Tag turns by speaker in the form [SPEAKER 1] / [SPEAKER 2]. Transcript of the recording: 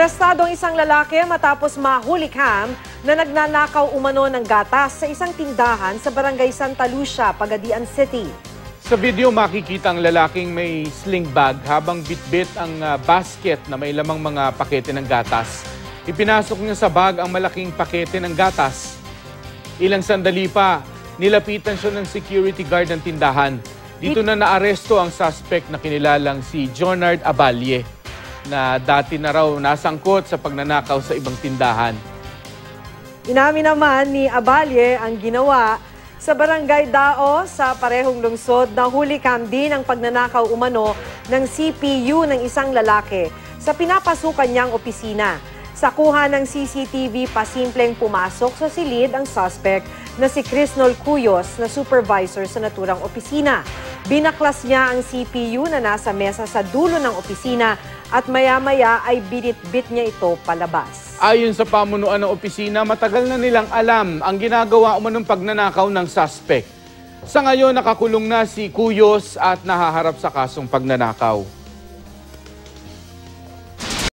[SPEAKER 1] Arestado ang isang lalaki matapos mahulikham na nagnanakaw umano ng gatas sa isang tindahan sa barangay Santa Lucia, Pagadian City.
[SPEAKER 2] Sa video makikita ang lalaking may sling bag habang bitbit ang basket na may lamang mga pakete ng gatas. Ipinasok niya sa bag ang malaking pakete ng gatas. Ilang sandali pa, nilapitan siya ng security guard ng tindahan. Dito na naaresto ang suspect na kinilalang si Jonard Abalye, na dati na raw nasangkot sa pagnanakaw sa ibang tindahan.
[SPEAKER 1] Inamin naman ni Abalye ang ginawa sa barangay Dao sa parehong lungsod na hulikham din ang pagnanakaw umano ng CPU ng isang lalaki sa pinapasukan niyang opisina. Sa kuha ng CCTV, pasimpleng pumasok sa silid ang suspect na si Crisnol Cuyos na supervisor sa naturang opisina. Binaklas niya ang CPU na nasa mesa sa dulo ng opisina at maya-maya ay binitbit niya ito palabas.
[SPEAKER 2] Ayon sa pamunuan ng opisina, matagal na nilang alam ang ginagawa umanong pagnanakaw ng suspect. Sa ngayon, nakakulong na si Cuyos at nahaharap sa kasong pagnanakaw.